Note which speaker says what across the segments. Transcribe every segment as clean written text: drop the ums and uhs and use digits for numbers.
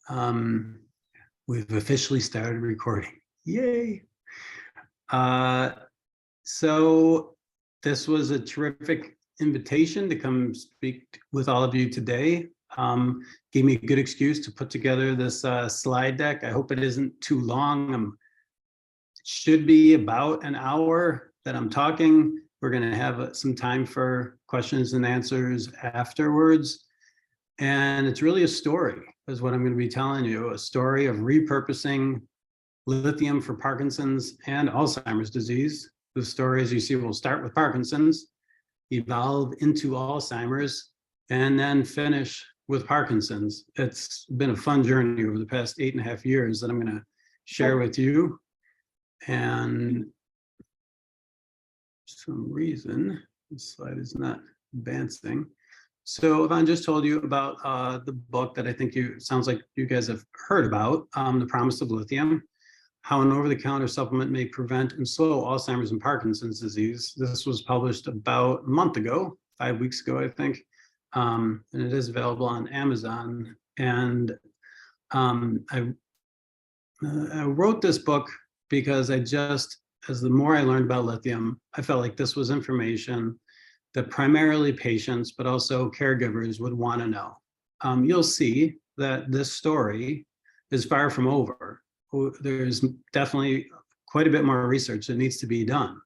Speaker 1: Um, we've officially started recording. Yay. So this was a terrific invitation to come speak with all of you today. Gave me a good excuse to put together this slide deck. I hope it isn't too long. It should be about an hour that I'm talking. We're going to have some time for questions and answers afterwards. And it's really a story, is what I'm going to be telling you, a story of repurposing lithium for Parkinson's and Alzheimer's disease. The story, as you see, will start with Parkinson's, evolve into Alzheimer's, and then finish with Parkinson's. It's been a fun journey over the past 8.5 years that I'm going to share with you. And for some reason, this slide is not advancing. So Yvonne just told you about the book that I think sounds like you guys have heard about, The Promise of Lithium, how an over-the-counter supplement may prevent and slow Alzheimer's and Parkinson's disease. This was published about a month ago, 5 weeks ago, I think, and it is available on Amazon. And I wrote this book because as the more I learned about lithium, I felt like this was information that primarily patients, but also caregivers would want to know. You'll see that this story is far from over. There's definitely quite a bit more research that needs to be done,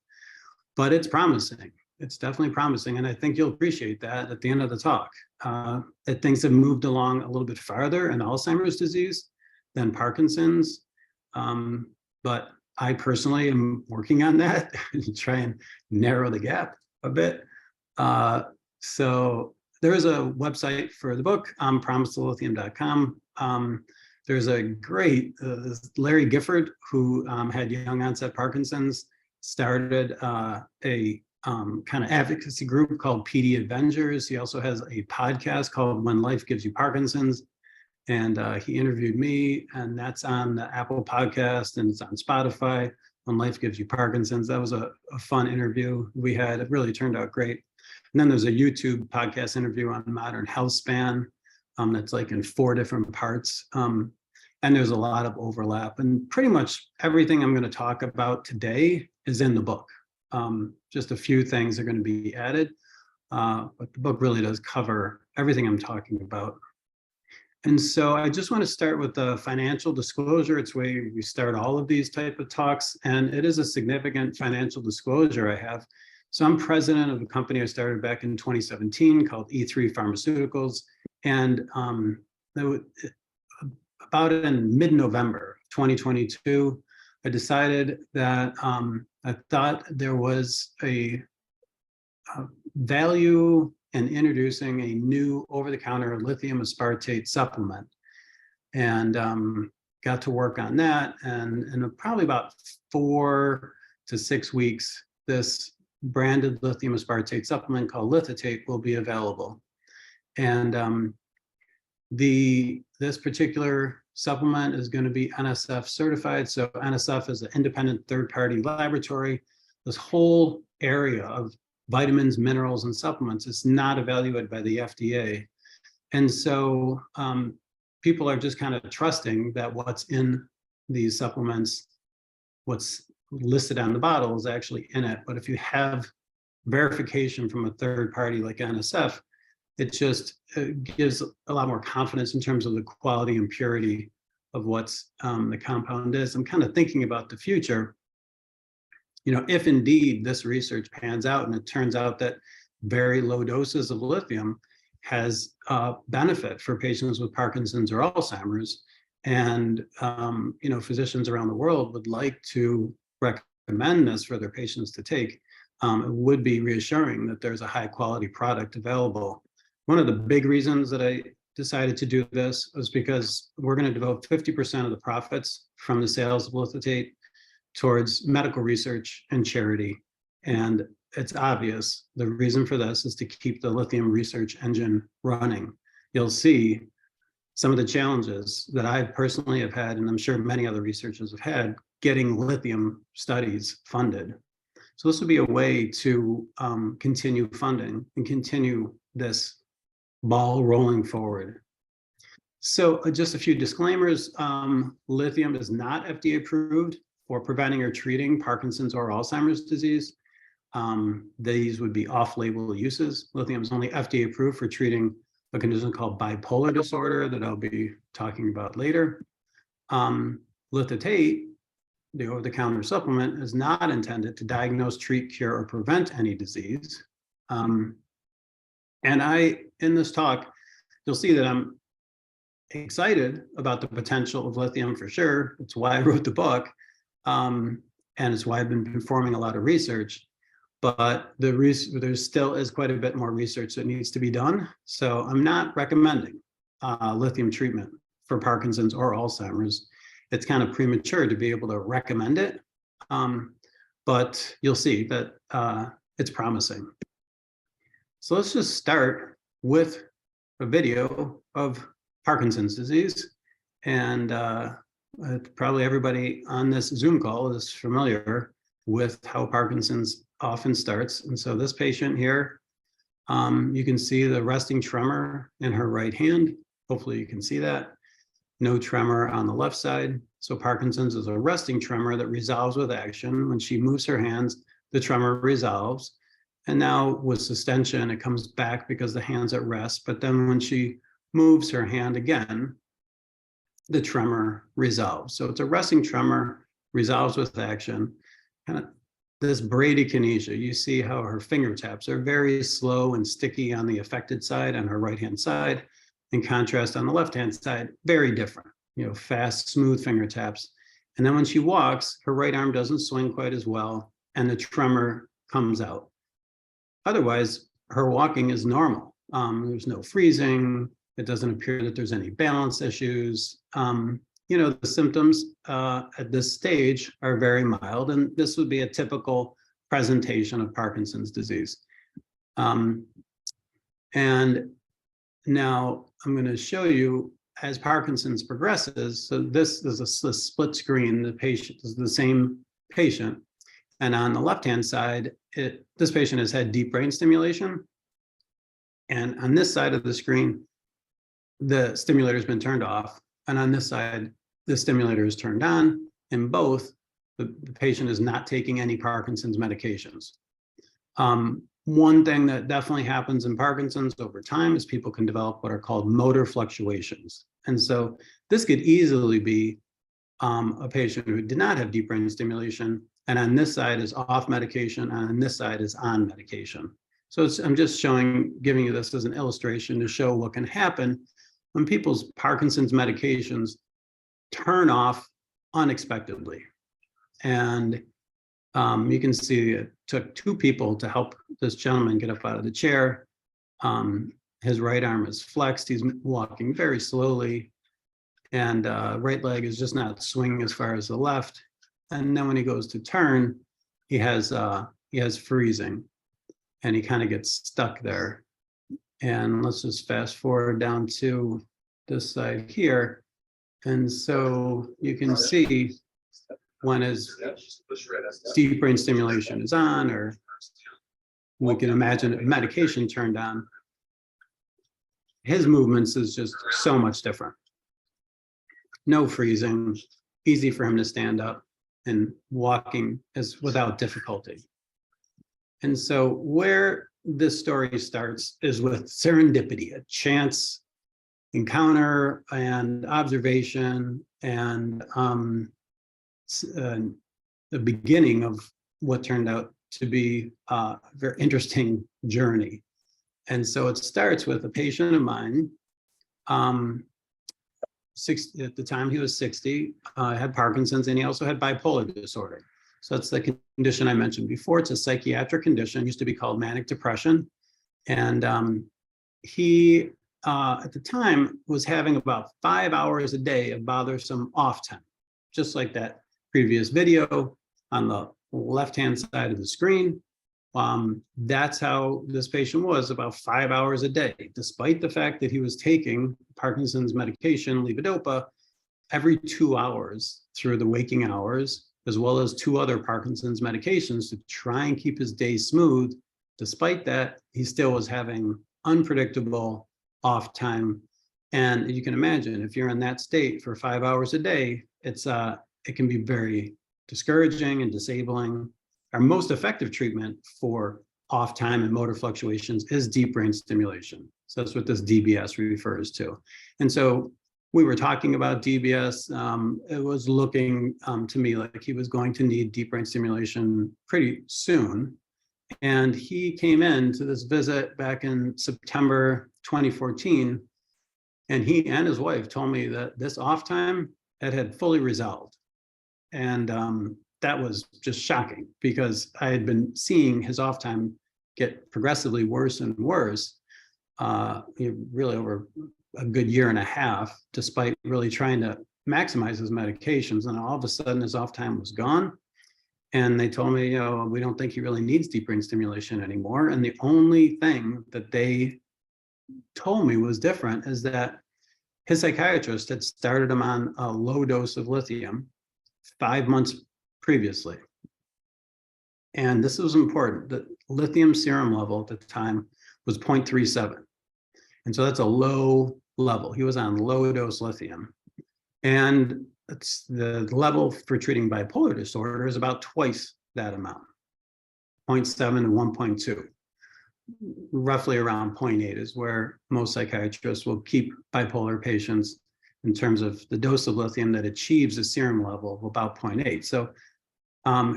Speaker 1: but it's promising. It's definitely promising. And I think you'll appreciate that at the end of the talk, that things have moved along a little bit farther in Alzheimer's disease than Parkinson's. But I personally am working on that to try and narrow the gap a bit. So there is a website for the book, promisetolithium.com. There's a great, Larry Gifford, who had young onset Parkinson's, started a kind of advocacy group called PD Avengers. He also has a podcast called When Life Gives You Parkinson's. And he interviewed me, and that's on the Apple podcast, and it's on Spotify, When Life Gives You Parkinson's. That was a fun interview we had. It really turned out great. And then there's a YouTube podcast interview on modern health span that's like in 4 different parts. And there's a lot of overlap. And pretty much everything I'm going to talk about today is in the book. Just a few things are going to be added. But the book really does cover everything I'm talking about. And so I just want to start with the financial disclosure. It's where we start all of these type of talks, and it is a significant financial disclosure I have. So I'm president of a company I started back in 2017 called E3 Pharmaceuticals. And about in mid-November 2022, I decided that I thought there was a value in introducing a new over-the-counter lithium aspartate supplement, and got to work on that. And in probably about 4 to 6 weeks, this branded lithium aspartate supplement called lithitate will be available. And this particular supplement is going to be NSF certified. So NSF is an independent third-party laboratory. This whole area of vitamins, minerals, and supplements is not evaluated by the FDA. And so people are just kind of trusting that what's in these supplements, what's listed on the bottle, is actually in it. But if you have verification from a third party like NSF, it just gives a lot more confidence in terms of the quality and purity of what's the compound is. I'm kind of thinking about the future. If indeed this research pans out and it turns out that very low doses of lithium has benefit for patients with Parkinson's or Alzheimer's, and physicians around the world would like to recommend this for their patients to take, it would be reassuring that there's a high quality product available. One of the big reasons that I decided to do this was because we're going to devote 50% of the profits from the sales of lithitate towards medical research and charity. And it's obvious the reason for this is to keep the lithium research engine running. You'll see some of the challenges that I personally have had, and I'm sure many other researchers have had, getting lithium studies funded. So this would be a way to continue funding and continue this ball rolling forward. So just a few disclaimers. Lithium is not FDA approved for preventing or treating Parkinson's or Alzheimer's disease. These would be off-label uses. Lithium is only FDA approved for treating a condition called bipolar disorder that I'll be talking about later. Lithitate, the over-the-counter supplement, is not intended to diagnose, treat, cure, or prevent any disease. And in this talk, you'll see that I'm excited about the potential of lithium for sure. It's why I wrote the book, and it's why I've been performing a lot of research. But there still is quite a bit more research that needs to be done. So I'm not recommending lithium treatment for Parkinson's or Alzheimer's. It's kind of premature to be able to recommend it, but you'll see that it's promising. So let's just start with a video of Parkinson's disease. And probably everybody on this Zoom call is familiar with how Parkinson's often starts. And so this patient here, you can see the resting tremor in her right hand. Hopefully you can see that. No tremor on the left side. So Parkinson's is a resting tremor that resolves with action. When she moves her hands, the tremor resolves. And now with sustension, it comes back because the hand's at rest. But then when she moves her hand again, the tremor resolves. So it's a resting tremor, resolves with action. Kind of this bradykinesia, you see how her fingertips are very slow and sticky on the affected side, on her right-hand side. In contrast, on the left-hand side, very different, fast, smooth fingertips. And then when she walks, her right arm doesn't swing quite as well, and the tremor comes out. Otherwise, her walking is normal. There's no freezing. It doesn't appear that there's any balance issues. The symptoms at this stage are very mild, and this would be a typical presentation of Parkinson's disease. And now I'm going to show you as Parkinson's progresses. So this is a split screen. The patient is the same patient. And on the left-hand side, this patient has had deep brain stimulation. And on this side of the screen, the stimulator has been turned off. And on this side, the stimulator is turned on. And both, the patient is not taking any Parkinson's medications. One thing that definitely happens in Parkinson's over time is people can develop what are called motor fluctuations. And so this could easily be a patient who did not have deep brain stimulation, and on this side is off medication, and on this side is on medication. So I'm just giving you this as an illustration to show what can happen when people's Parkinson's medications turn off unexpectedly. And you can see it took two people to help this gentleman get up out of the chair. His right arm is flexed. He's walking very slowly, and right leg is just not swinging as far as the left. And then when he goes to turn, he has freezing, and he kind of gets stuck there. And let's just fast forward down to this side here. And so you can see when his deep brain stimulation is on, or we can imagine medication turned on, his movements is just so much different. No freezing, easy for him to stand up, and walking is without difficulty. And so where this story starts is with serendipity, a chance encounter and observation, and the beginning of what turned out to be a very interesting journey. And so it starts with a patient of mine, 60, at the time he was 60, had Parkinson's, and he also had bipolar disorder. So that's the condition I mentioned before. It's a psychiatric condition, used to be called manic depression. And he, at the time, was having about 5 hours a day of bothersome off time, just like that previous video on the left-hand side of the screen. That's how this patient was, about 5 hours a day, despite the fact that he was taking Parkinson's medication, levodopa, every 2 hours through the waking hours, as well as 2 other Parkinson's medications to try and keep his day smooth. Despite that, he still was having unpredictable off time And you can imagine if you're in that state for 5 hours a day, it can be very discouraging and disabling. Our most effective treatment for off time and motor fluctuations is deep brain stimulation. So that's what this DBS refers to. And so we were talking about DBS. It was looking to me like he was going to need deep brain stimulation pretty soon. And he came in to this visit back in September 2014. And he and his wife told me that this off time had fully resolved. And that was just shocking because I had been seeing his off time get progressively worse and worse, really over a good year and a half, despite really trying to maximize his medications. And all of a sudden his off time was gone. And they told me, we don't think he really needs deep brain stimulation anymore. And the only thing that they told me was different is that his psychiatrist had started him on a low dose of lithium 5 months previously. And this was important. The lithium serum level at the time was 0.37. And so that's a low level. He was on low dose lithium. And it's the level for treating bipolar disorder is about twice that amount, 0.7 to 1.2. Roughly around 0.8 is where most psychiatrists will keep bipolar patients in terms of the dose of lithium that achieves a serum level of about 0.8. So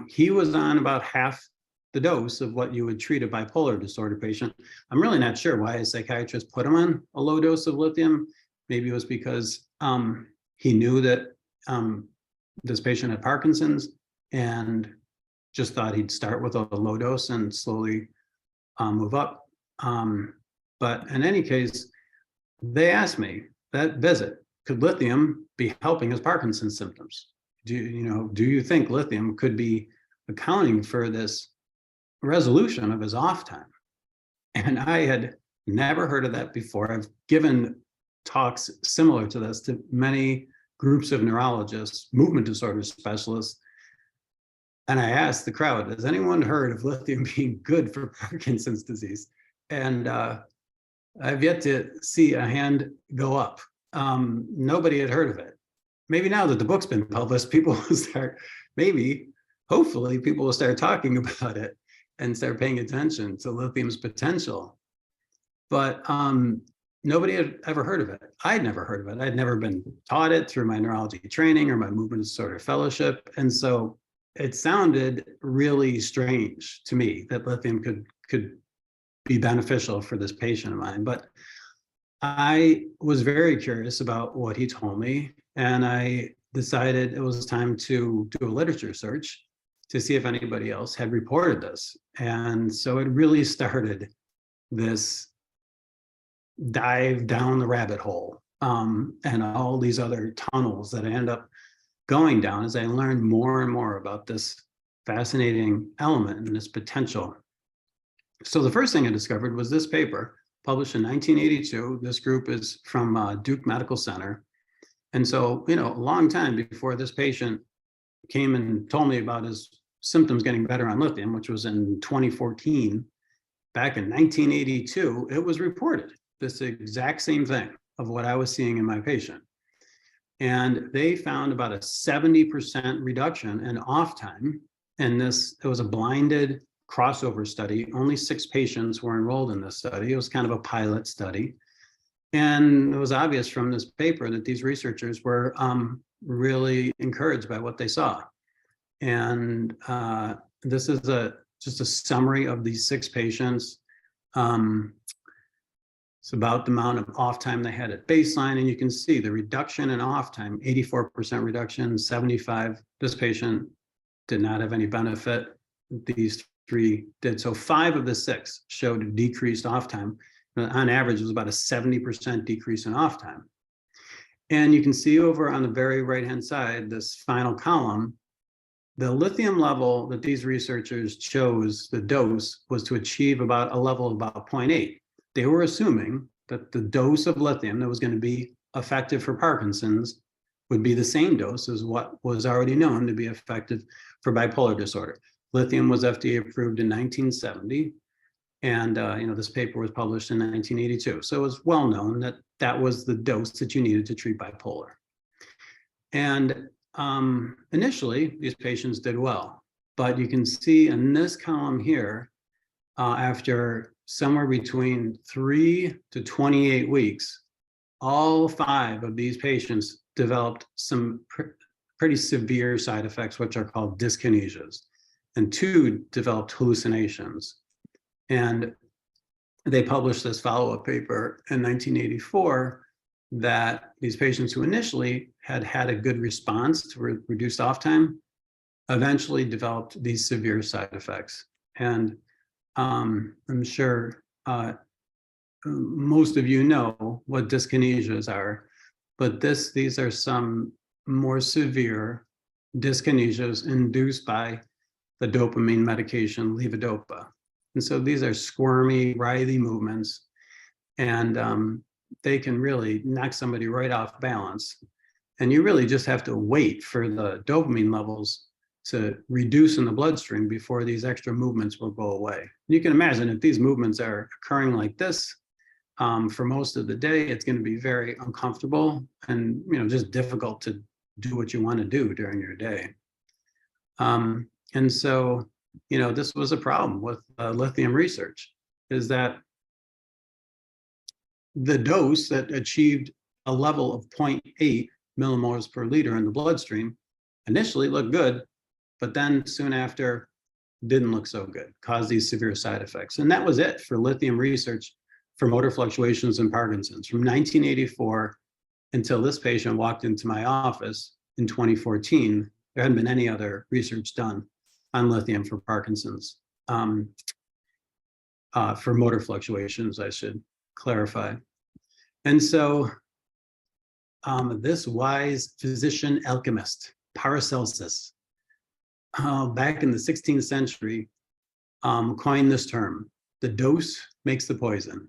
Speaker 1: he was on about half the dose of what you would treat a bipolar disorder patient. I'm really not sure why his psychiatrist put him on a low dose of lithium. Maybe it was because he knew that this patient had Parkinson's and just thought he'd start with a low dose and slowly move up. But in any case, they asked me that visit, could lithium be helping his Parkinson's symptoms? Do you think lithium could be accounting for this resolution of his off time? And I had never heard of that before. I've given talks similar to this to many groups of neurologists, movement disorder specialists. And I asked the crowd, has anyone heard of lithium being good for Parkinson's disease? And I've yet to see a hand go up. Nobody had heard of it. Maybe now that the book's been published, people will start, hopefully people will start talking about it and start paying attention to lithium's potential. But nobody had ever heard of it. I'd never heard of it. I'd never been taught it through my neurology training or my movement disorder fellowship. And so it sounded really strange to me that lithium could be beneficial for this patient of mine. But I was very curious about what he told me, and I decided it was time to do a literature search to see if anybody else had reported this. And so it really started this dive down the rabbit hole and all these other tunnels that I end up going down as I learned more and more about this fascinating element and this potential. So the first thing I discovered was this paper published in 1982. This group is from Duke Medical Center. And so, a long time before this patient came and told me about his symptoms getting better on lithium, which was in 2014, back in 1982, it was reported, this exact same thing of what I was seeing in my patient. And they found about a 70% reduction in off time. And it was a blinded crossover study. Only 6 patients were enrolled in this study. It was kind of a pilot study. And it was obvious from this paper that these researchers were really encouraged by what they saw. And this is just a summary of these 6 patients. It's about the amount of off time they had at baseline, and you can see the reduction in off time, 84% reduction, 75. This patient did not have any benefit. These 3 did. So 5 of the 6 showed decreased off time. On average, it was about a 70% decrease in off time. And you can see over on the very right-hand side, this final column, the lithium level that these researchers chose, the dose, was to achieve about a level of about 0.8. They were assuming that the dose of lithium that was going to be effective for Parkinson's would be the same dose as what was already known to be effective for bipolar disorder. Lithium was FDA approved in 1970. And this paper was published in 1982. So it was well known that that was the dose that you needed to treat bipolar. And initially, these patients did well. But you can see in this column here, after somewhere between 3 to 28 weeks, all 5 of these patients developed some pretty severe side effects, which are called dyskinesias, and 2 developed hallucinations. And they published this follow-up paper in 1984 that these patients who initially had a good response to reduced off time eventually developed these severe side effects. And I'm sure most of you know what dyskinesias are, but these are some more severe dyskinesias induced by the dopamine medication levodopa. And so these are squirmy, writhy movements, and they can really knock somebody right off balance. And you really just have to wait for the dopamine levels to reduce in the bloodstream before these extra movements will go away. You can imagine if these movements are occurring like this for most of the day, it's going to be very uncomfortable and just difficult to do what you want to do during your day. And so, this was a problem with lithium research, is that the dose that achieved a level of 0.8 millimoles per liter in the bloodstream initially looked good, but then soon after didn't look so good, caused these severe side effects. And that was it for lithium research for motor fluctuations and Parkinson's from 1984 until this patient walked into my office in 2014. There hadn't been any other research done on lithium for Parkinson's, for motor fluctuations, I should clarify. And so this wise physician alchemist, Paracelsus, back in the 16th century, coined this term: the dose makes the poison.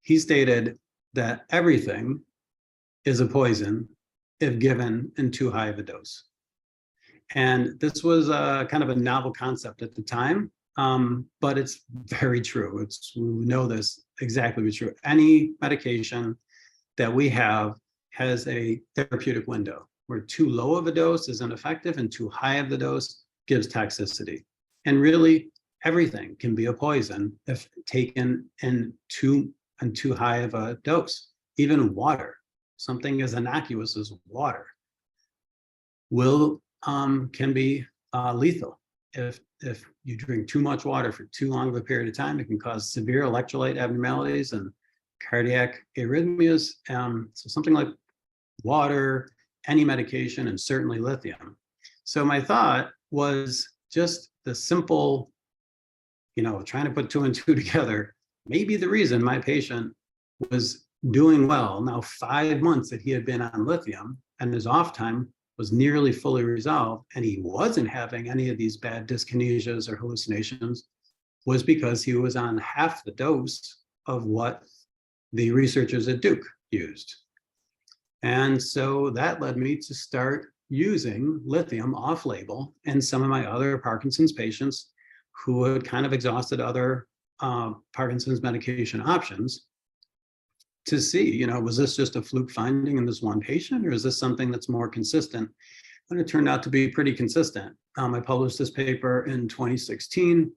Speaker 1: He stated that everything is a poison if given in too high of a dose. And this was kind of a novel concept at the time, but it's very true. We know this exactly to be true. Any medication that we have has a therapeutic window where too low of a dose is ineffective and too high of the dose gives toxicity. And really, everything can be a poison if taken in too high of a dose. Even water, something as innocuous as water, can be lethal. If you drink too much water for too long of a period of time, it can cause severe electrolyte abnormalities and cardiac arrhythmias. So something like water, any medication, and certainly lithium. So my thought was just the simple, trying to put 2 and 2 together. Maybe the reason my patient was doing well, now 5 months that he had been on lithium and his off time was nearly fully resolved, and he wasn't having any of these bad dyskinesias or hallucinations, was because he was on half the dose of what the researchers at Duke used. And so that led me to start using lithium off-label in some of my other Parkinson's patients who had kind of exhausted other Parkinson's medication options, to see, was this just a fluke finding in this one patient, or is this something that's more consistent? And it turned out to be pretty consistent. I published this paper in 2016,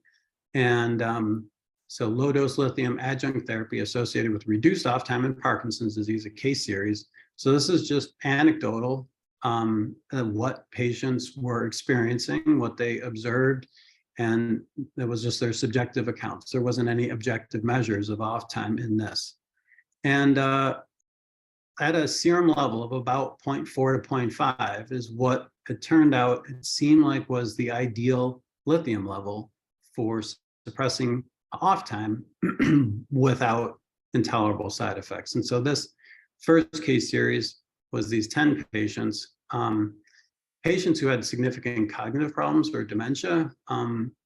Speaker 1: and so low-dose lithium adjunct therapy associated with reduced off time in Parkinson's disease, a case series. So this is just anecdotal, what patients were experiencing, what they observed, and it was just their subjective accounts. There wasn't any objective measures of off time in this. And at a serum level of about 0.4 to 0.5 is what it turned out it seemed like was the ideal lithium level for suppressing off time without intolerable side effects. And so this first case series was these 10 patients, patients who had significant cognitive problems or dementia.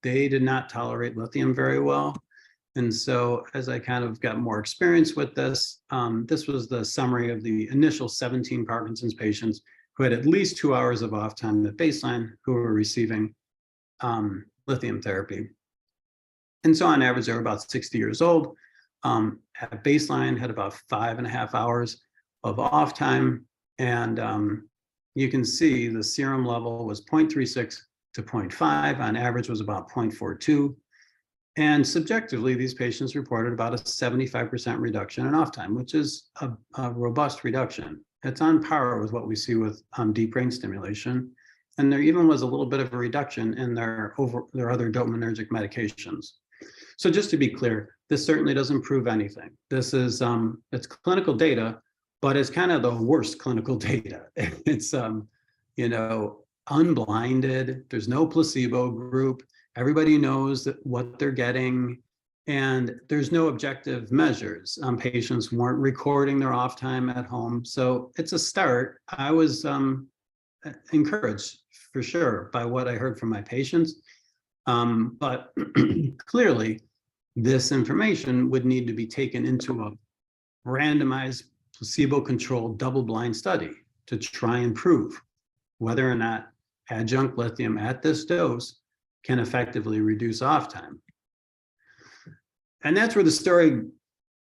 Speaker 1: They did not tolerate lithium very well. And so as I kind of got more experience with this, this was the summary of the initial 17 Parkinson's patients who had at least 2 hours of off time at baseline who were receiving lithium therapy. And so on average, they were about 60 years old. At baseline, had about 5.5 hours of off time. And you can see the serum level was 0.36 to 0.5, on average was about 0.42. And subjectively, these patients reported about a 75% reduction in off time, which is a robust reduction. It's on par with what we see with deep brain stimulation. And there even was a little bit of a reduction in their other dopaminergic medications. So just to be clear, this certainly doesn't prove anything. This is it's clinical data, but it's kind of the worst clinical data. It's unblinded. There's no placebo group. Everybody knows what they're getting, and there's no objective measures. Patients weren't recording their off time at home, so it's a start. I was encouraged for sure by what I heard from my patients, but clearly this information would need to be taken into a randomized, placebo-controlled, double-blind study to try and prove whether or not adjunct lithium at this dose can effectively reduce off time. And that's where the story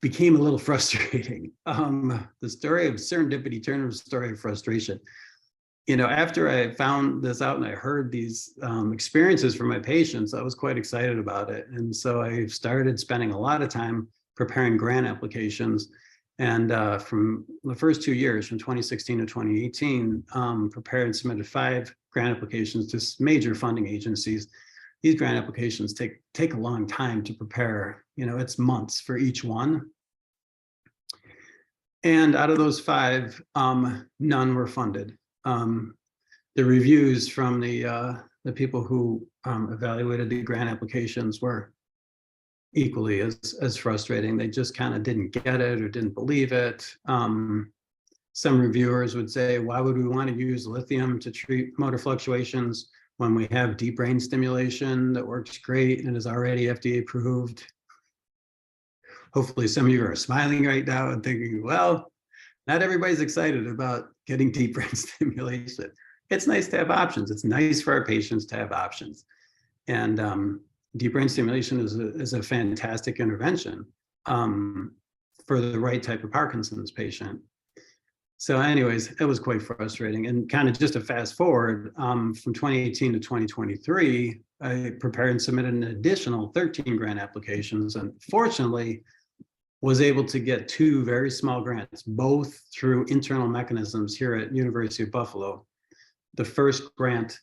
Speaker 1: became a little frustrating. The story of serendipity turned into a story of frustration. After I found this out and I heard these experiences from my patients, I was quite excited about it. And so I started spending a lot of time preparing grant applications. And from the first 2 years, from 2016 to 2018, prepared and submitted 5 grant applications to major funding agencies. These grant applications take a long time to prepare. It's months for each one. And out of those 5, none were funded. The reviews from the people who evaluated the grant applications were equally as frustrating. They just kind of didn't get it or didn't believe it. Some reviewers would say, why would we want to use lithium to treat motor fluctuations when we have deep brain stimulation that works great and is already FDA approved? Hopefully some of you are smiling right now and thinking, well, not everybody's excited about getting deep brain stimulation. It's nice to have options. It's nice for our patients to have options. And deep brain stimulation is a fantastic intervention for the right type of Parkinson's patient. So anyways, it was quite frustrating. And kind of just to fast forward, from 2018 to 2023, I prepared and submitted an additional 13 grant applications, and fortunately was able to get 2 very small grants, both through internal mechanisms here at University of Buffalo. The first grant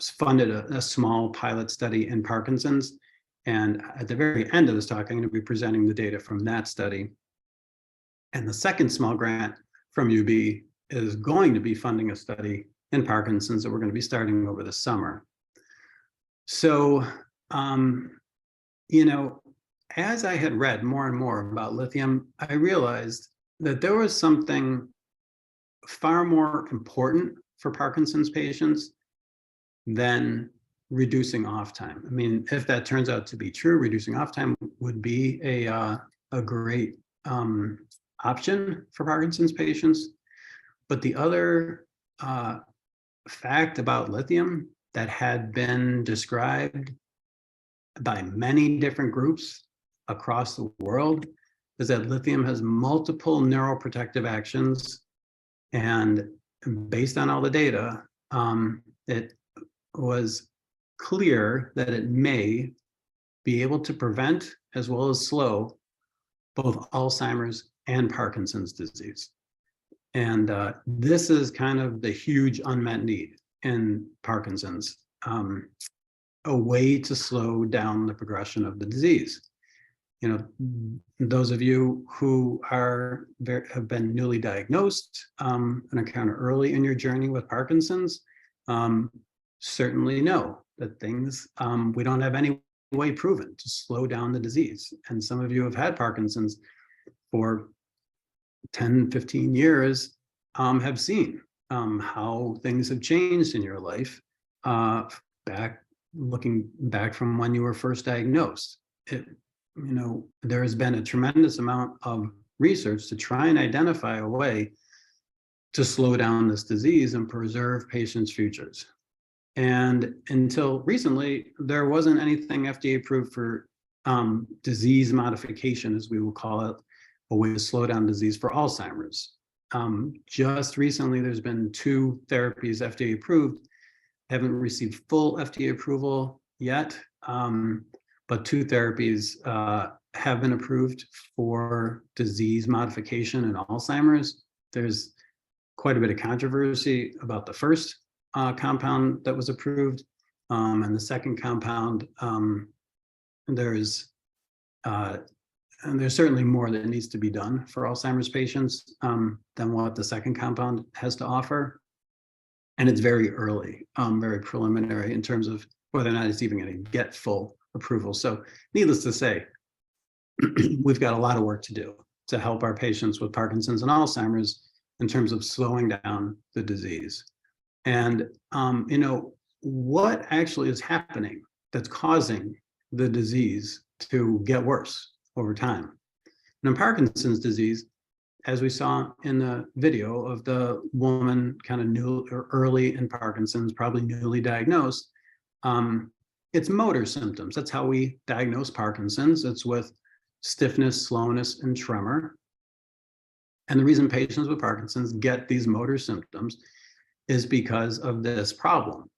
Speaker 1: funded a small pilot study in Parkinson's. And at the very end of this talk, I'm going to be presenting the data from that study. And the second small grant from UB is going to be funding a study in Parkinson's that we're going to be starting over the summer. So, as I had read more and more about lithium, I realized that there was something far more important for Parkinson's patients than reducing off time. I mean, if that turns out to be true, reducing off time would be a great option for Parkinson's patients. But the other fact about lithium that had been described by many different groups across the world is that lithium has multiple neuroprotective actions. And based on all the data, it was clear that it may be able to prevent as well as slow both Alzheimer's and Parkinson's disease. And this is kind of the huge unmet need in Parkinson's, a way to slow down the progression of the disease. Those of you who have been newly diagnosed and are kind of early in your journey with Parkinson's certainly know that things we don't have any way proven to slow down the disease. And some of you have had Parkinson's for 10, 15 years, have seen how things have changed in your life looking back from when you were first diagnosed. There has been a tremendous amount of research to try and identify a way to slow down this disease and preserve patients' futures. And until recently, there wasn't anything FDA approved for disease modification, as we will call it, a way to slow down disease for Alzheimer's. Just recently, there's been 2 therapies FDA approved, haven't received full FDA approval yet, but 2 therapies have been approved for disease modification in Alzheimer's. There's quite a bit of controversy about the first compound that was approved, and the second compound. There's certainly more that needs to be done for Alzheimer's patients than what the second compound has to offer. And it's very early, very preliminary in terms of whether or not it's even going to get full approval. So needless to say, we've got a lot of work to do to help our patients with Parkinson's and Alzheimer's in terms of slowing down the disease. And, what actually is happening that's causing the disease to get worse over time? And in Parkinson's disease, as we saw in the video of the woman kind of new or early in Parkinson's, probably newly diagnosed, it's motor symptoms. That's how we diagnose Parkinson's. It's with stiffness, slowness, and tremor. And the reason patients with Parkinson's get these motor symptoms is because of this problem.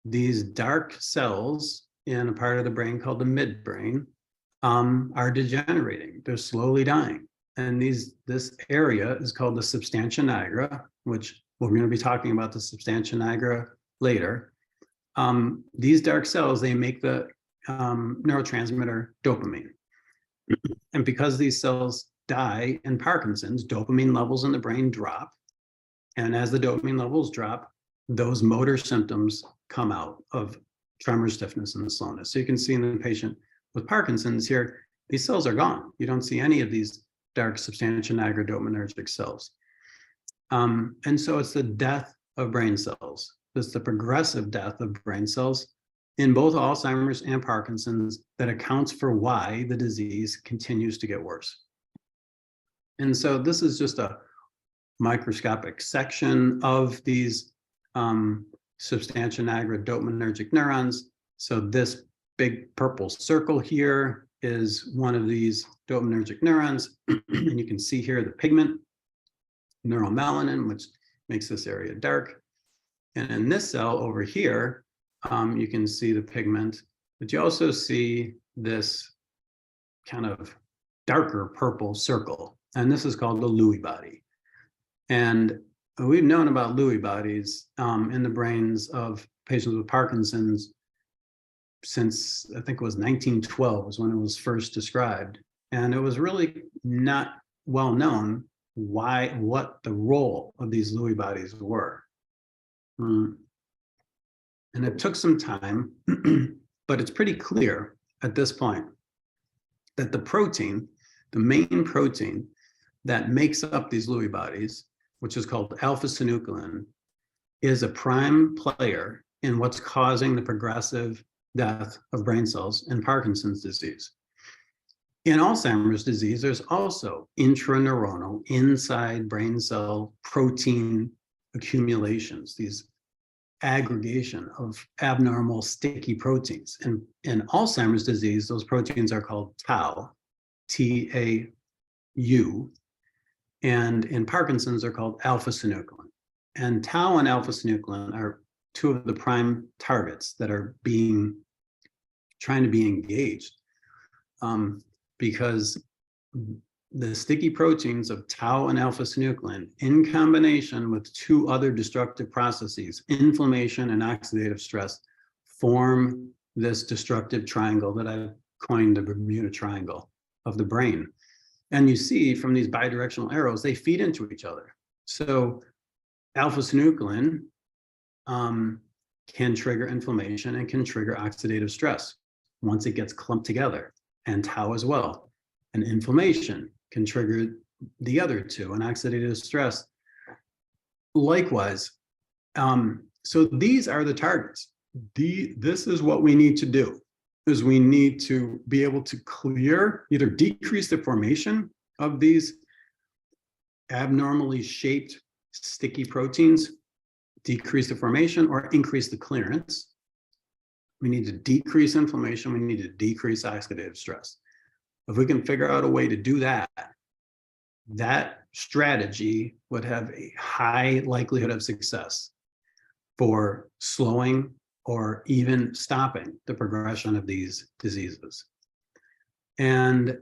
Speaker 1: These dark cells in a part of the brain called the midbrain are degenerating. They're slowly dying. And this area is called the substantia nigra, which we're going to be talking about the substantia nigra later. These dark cells, they make the neurotransmitter dopamine. And because these cells die in Parkinson's, dopamine levels in the brain drop. And as the dopamine levels drop, those motor symptoms come out of tremor, stiffness, and slowness. So you can see in the patient with Parkinson's here, these cells are gone. You don't see any of these dark substantia nigra dopaminergic cells. And so it's the death of brain cells. It's the progressive death of brain cells in both Alzheimer's and Parkinson's that accounts for why the disease continues to get worse. And so this is just a microscopic section of these substantia nigra dopaminergic neurons. So this big purple circle here is one of these dopaminergic neurons. And you can see here the pigment, neuromelanin, which makes this area dark. And in this cell over here, you can see the pigment, but you also see this kind of darker purple circle. And this is called the Lewy body. And we've known about Lewy bodies in the brains of patients with Parkinson's since I think it was 1912 was when it was first described. And it was really not well known what the role of these Lewy bodies were. And it took some time, but it's pretty clear at this point that the main protein that makes up these Lewy bodies, which is called alpha-synuclein, is a prime player in what's causing the progressive death of brain cells in Parkinson's disease. In Alzheimer's disease, there's also intraneuronal, inside brain cell protein accumulations, these aggregation of abnormal sticky proteins. And in Alzheimer's disease, those proteins are called tau, T-A-U, and in Parkinson's, they're called alpha-synuclein. And tau and alpha-synuclein are 2 of the prime targets that are trying to be engaged because the sticky proteins of tau and alpha-synuclein in combination with 2 other destructive processes, inflammation and oxidative stress, form this destructive triangle that I've coined the Bermuda triangle of the brain. And you see from these bidirectional arrows, they feed into each other. So alpha-synuclein can trigger inflammation and can trigger oxidative stress once it gets clumped together, and tau as well. And inflammation can trigger the other 2, and oxidative stress. Likewise, so these are the targets. This is what we need to do, is we need to be able to either decrease the formation of these abnormally shaped sticky proteins, decrease the formation or increase the clearance. We need to decrease inflammation. We need to decrease oxidative stress. If we can figure out a way to do that, that strategy would have a high likelihood of success for slowing or even stopping the progression of these diseases. And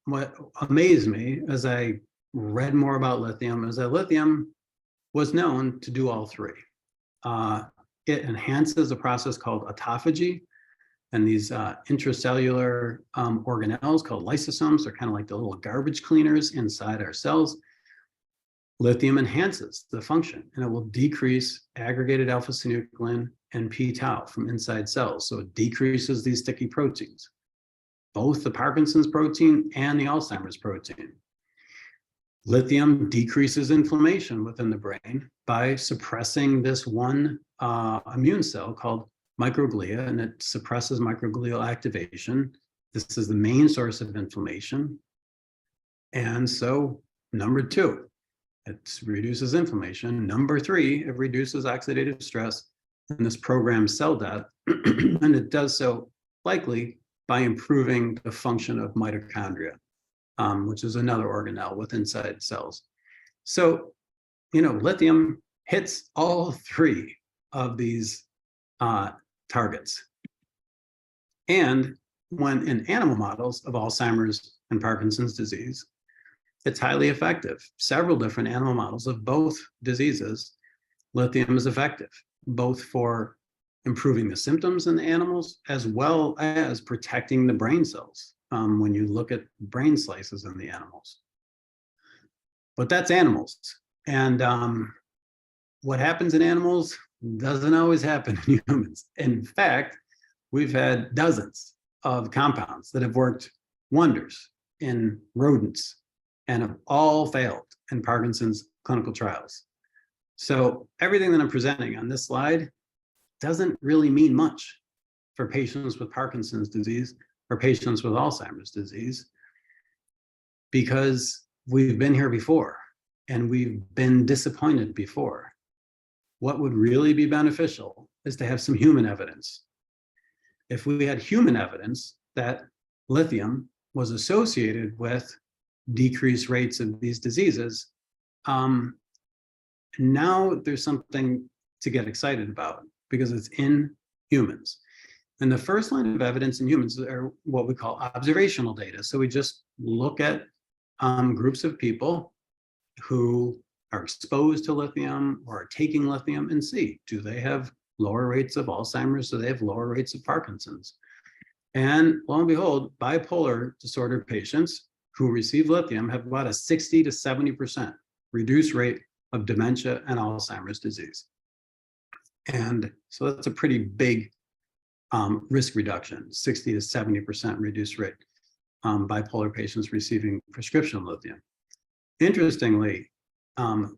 Speaker 1: what amazed me as I read more about lithium is that lithium was known to do all three. It enhances a process called autophagy, and these intracellular organelles called lysosomes are kind of like the little garbage cleaners inside our cells. Lithium enhances the function, and it will decrease aggregated alpha-synuclein and p-tau from inside cells. So it decreases these sticky proteins, both the Parkinson's protein and the Alzheimer's protein. Lithium decreases inflammation within the brain by suppressing this one immune cell called microglia, and it suppresses microglial activation. This is the main source of inflammation. And so, number two, it reduces inflammation. Number three, it reduces oxidative stress, and this programs cell death, and it does so likely by improving the function of mitochondria, which is another organelle with inside cells. So, lithium hits all three of these targets. And when in animal models of Alzheimer's and Parkinson's disease, it's highly effective. Several different animal models of both diseases, lithium is effective, both for improving the symptoms in the animals as well as protecting the brain cells when you look at brain slices in the animals. But that's animals. And what happens in animals doesn't always happen in humans. In fact, we've had dozens of compounds that have worked wonders in rodents and have all failed in Parkinson's clinical trials. So everything that I'm presenting on this slide doesn't really mean much for patients with Parkinson's disease or patients with Alzheimer's disease, because we've been here before and we've been disappointed before. What would really be beneficial is to have some human evidence. If we had human evidence that lithium was associated with decreased rates of these diseases, now there's something to get excited about because it's in humans. And the first line of evidence in humans are what we call observational data. So we just look at groups of people who are exposed to lithium or are taking lithium and see, do they have lower rates of Alzheimer's? Do they have lower rates of Parkinson's? And lo and behold, bipolar disorder patients who receive lithium have about a 60 to 70% reduced rate of dementia and Alzheimer's disease. And so that's a pretty big risk reduction, 60 to 70% reduced rate bipolar patients receiving prescription lithium. Interestingly,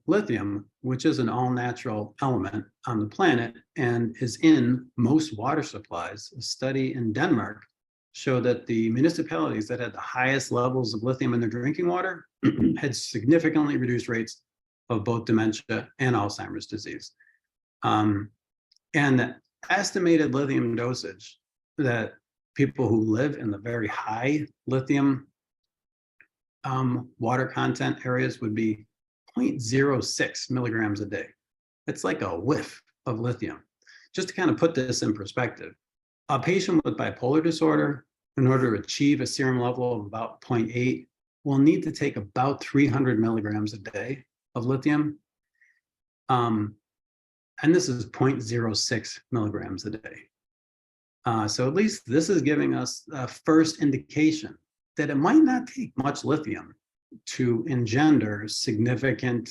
Speaker 1: lithium, which is an all-natural element on the planet and is in most water supplies, a study in Denmark showed that the municipalities that had the highest levels of lithium in their drinking water had significantly reduced rates of both dementia and Alzheimer's disease. And the estimated lithium dosage that people who live in the very high lithium water content areas would be 0.06 milligrams a day. It's like a whiff of lithium. Just to kind of put this in perspective, a patient with bipolar disorder, in order to achieve a serum level of about 0.8, will need to take about 300 milligrams a day of lithium. And this is 0.06 milligrams a day. So at least this is giving us a first indication that it might not take much lithium to engender significant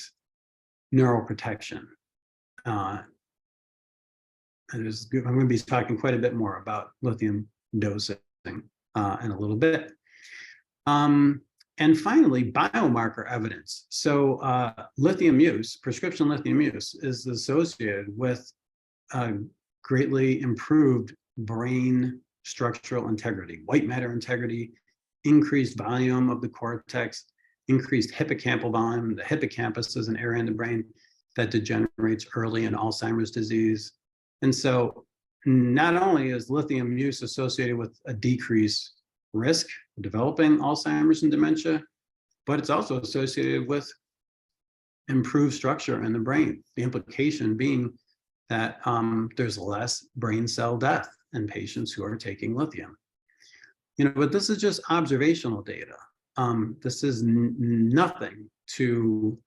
Speaker 1: neuroprotection. I'm going to be talking quite a bit more about lithium dosing in a little bit. And finally, biomarker evidence. So lithium use, prescription lithium use, is associated with greatly improved brain structural integrity, white matter integrity, increased volume of the cortex, increased hippocampal volume. The hippocampus is an area in the brain that degenerates early in Alzheimer's disease. And so not only is lithium use associated with a decreased risk of developing Alzheimer's and dementia, but it's also associated with improved structure in the brain. The implication being that there's less brain cell death in patients who are taking lithium. But this is just observational data. This is nothing to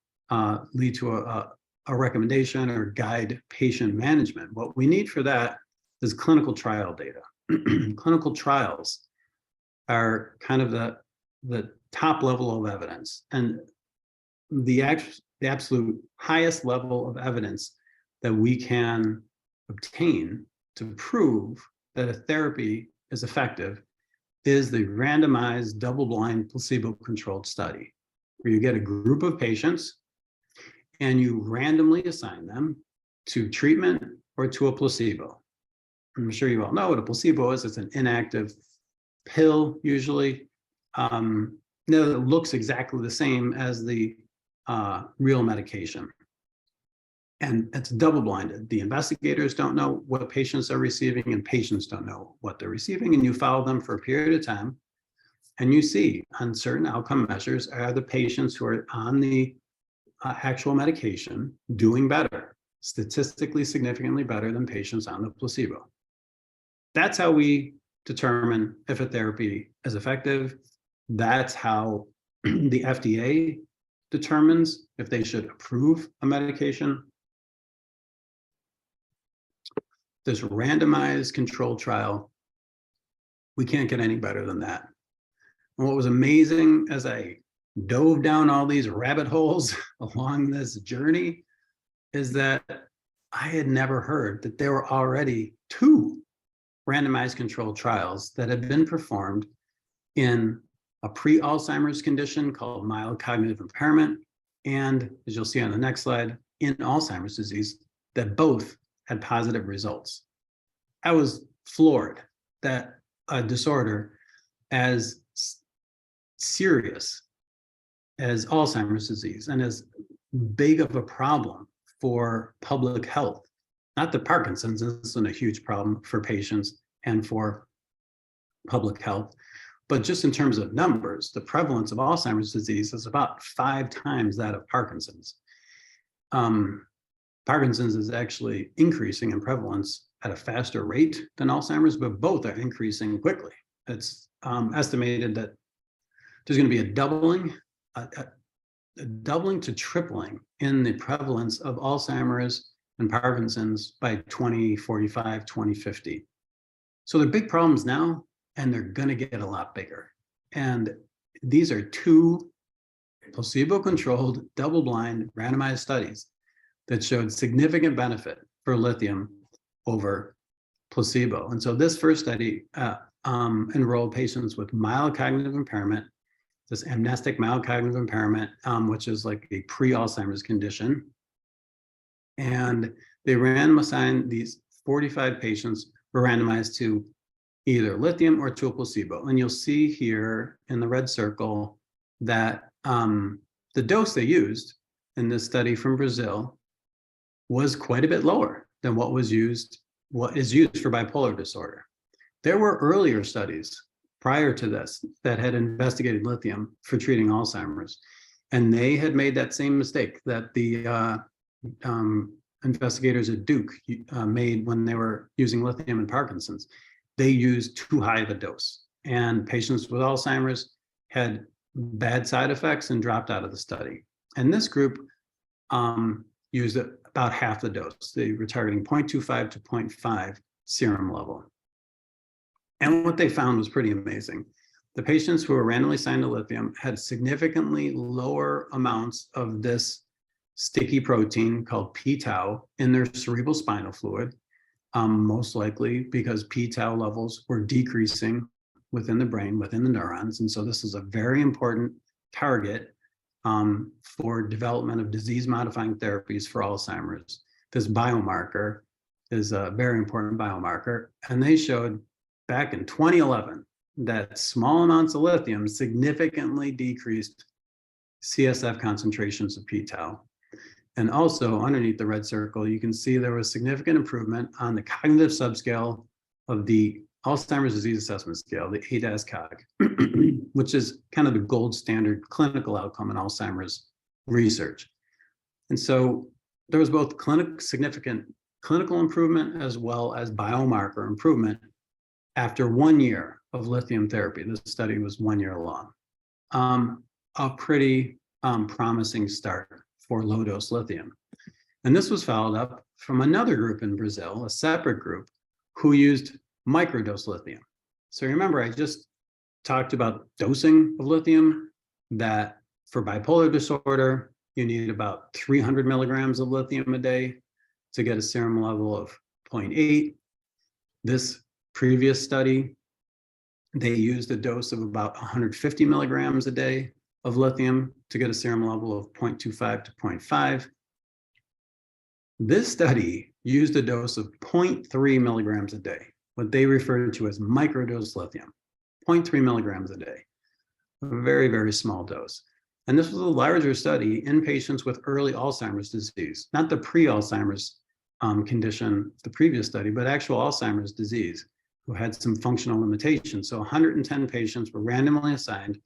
Speaker 1: lead to a recommendation or guide patient management. What we need for that is clinical trial data. Clinical trials are kind of the top level of evidence, and the absolute highest level of evidence that we can obtain to prove that a therapy is effective is the randomized double-blind placebo-controlled study, where you get a group of patients and you randomly assign them to treatment or to a placebo. I'm sure you all know what a placebo is. It's an inactive pill, usually. That looks exactly the same as the real medication. And it's double-blinded. The investigators don't know what patients are receiving, and patients don't know what they're receiving. And you follow them for a period of time, and you see on certain outcome measures, are the patients who are on the actual medication doing better, statistically significantly better than patients on the placebo. That's how we determine if a therapy is effective. That's how the FDA determines if they should approve a medication. This randomized controlled trial, we can't get any better than that. And what was amazing as I dove down all these rabbit holes along this journey is that I had never heard that there were already 2 randomized controlled trials that had been performed in a pre-Alzheimer's condition called mild cognitive impairment, and, as you'll see on the next slide, in Alzheimer's disease, that both had positive results. I was floored that a disorder as serious as Alzheimer's disease and as big of a problem for public health, not that Parkinson's isn't a huge problem for patients and for public health, but just in terms of numbers, the prevalence of Alzheimer's disease is about 5 times that of Parkinson's. Parkinson's is actually increasing in prevalence at a faster rate than Alzheimer's, but both are increasing quickly. It's estimated that there's going to be a doubling to tripling in the prevalence of Alzheimer's and Parkinson's by 2045, 2050. So they're big problems now, and they're going to get a lot bigger. And these are 2 placebo-controlled, double-blind, randomized studies that showed significant benefit for lithium over placebo. And so this first study enrolled patients with mild cognitive impairment, this amnestic mild cognitive impairment, which is like a pre-Alzheimer's condition. And they randomized these 45 patients were randomized to either lithium or to a placebo. And you'll see here in the red circle that the dose they used in this study from Brazil was quite a bit lower than what is used for bipolar disorder. There were earlier studies prior to this that had investigated lithium for treating Alzheimer's, and they had made that same mistake that the investigators at Duke made when they were using lithium in Parkinson's. They used too high of a dose, and patients with Alzheimer's had bad side effects and dropped out of the study. And this group used about half the dose. They were targeting 0.25 to 0.5 serum level. And what they found was pretty amazing. The patients who were randomly assigned to lithium had significantly lower amounts of this sticky protein called p-tau in their cerebral spinal fluid, most likely because p-tau levels were decreasing within the brain, within the neurons. And so this is a very important target for development of disease-modifying therapies for Alzheimer's. This biomarker is a very important biomarker. And they showed back in 2011 that small amounts of lithium significantly decreased CSF concentrations of p-tau. And also underneath the red circle, you can see there was significant improvement on the cognitive subscale of the Alzheimer's disease assessment scale, the ADAS-Cog, which is kind of the gold standard clinical outcome in Alzheimer's research. And so there was both significant clinical improvement as well as biomarker improvement after 1 year of lithium therapy. This study was 1 year long. A pretty promising start for low-dose lithium. And this was followed up from another group in Brazil, a separate group, who used microdose lithium. So remember, I just talked about dosing of lithium, that for bipolar disorder, you need about 300 milligrams of lithium a day to get a serum level of 0.8. This previous study, they used a dose of about 150 milligrams a day of lithium to get a serum level of 0.25 to 0.5. This study used a dose of 0.3 milligrams a day, what they referred to as microdose lithium, 0.3 milligrams a day, a very, very small dose. And this was a larger study in patients with early Alzheimer's disease, not the pre-Alzheimer's condition, the previous study, but actual Alzheimer's disease, who had some functional limitations. So 110 patients were randomly assigned